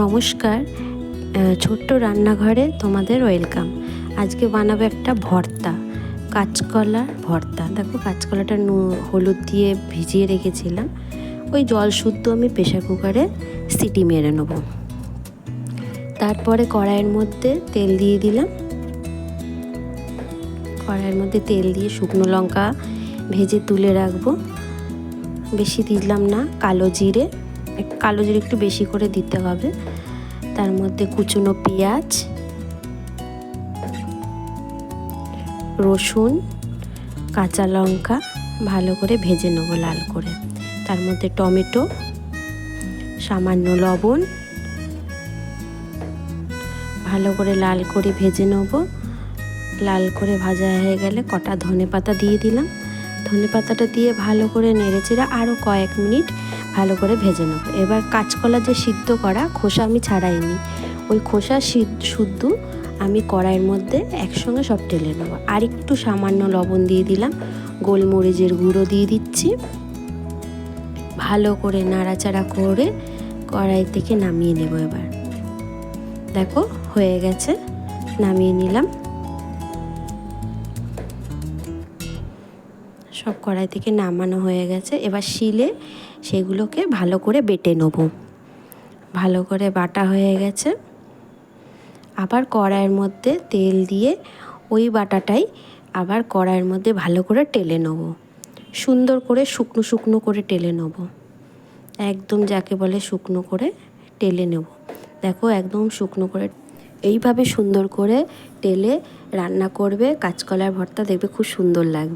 নমস্কার, ছোট্ট রান্নাঘরে তোমাদের ওয়েলকাম। আজকে বানাবো একটা ভর্তা, কাঁচকলার ভর্তা। দেখো, কাঁচকলাটা হলুদ দিয়ে ভিজিয়ে রেখেছিলাম। ওই জল শুদ্ধ আমি প্রেশার কুকারে সিটি মেরে নেব। তারপরে কড়াইয়ের মধ্যে তেল দিয়ে দিলাম। কড়াইয়ের মধ্যে তেল দিয়ে শুকনো লঙ্কা ভেজে তুলে রাখবো। বেশি দিলাম না। কালো জিরে একটু বেশি করে দিতে হবে। তার মধ্যে কুচনো পেঁয়াজ, রসুন, কাঁচা লঙ্কা ভালো করে ভেজে নেব লাল করে। তার মধ্যে টমেটো, সামান্য লবণ, ভালো করে লাল করে ভেজে নেব। লাল করে ভাজা হয়ে গেলে কটা ধনেপাতা দিয়ে দিলাম। ধনেপাতাটা দিয়ে ভালো করে নেড়েচেড়ে আরও কয়েক মিনিট ভালো করে ভেজে নেব। এবার কাঁচকলা যে সিদ্ধ করা, খোসা আমি ছাড়াইনি, ওই খোসা শুদ্ধ আমি কড়াইয়ের মধ্যে একসঙ্গে সব ঢেলে নেব। আর একটু সামান্য লবণ দিয়ে দিলাম, গোলমরিচের গুঁড়ো দিয়ে দিচ্ছি। ভালো করে নাড়াচাড়া করে কড়াই থেকে নামিয়ে নেব। এবার দেখো হয়ে গেছে, নামিয়ে নিলাম। সব কড়াই থেকে নামানো হয়ে গেছে। এবার শিলে সেগুলোকে ভালো করে বেটে নেব। ভালো করে বাটা হয়ে গেছে। আবার কড়াইয়ের মধ্যে তেল দিয়ে ওই বাটাটাই আবার কড়াইয়ের মধ্যে ভালো করে টেলে নেব। সুন্দর করে শুকনো শুকনো করে টেলে নেব। একদম যাকে বলে শুকনো করে টেলে নেব। দেখো একদম শুকনো করে এইভাবে সুন্দর করে টেলে রান্না করবে কাঁচকলার ভর্তা, দেখবে খুব সুন্দর লাগবে।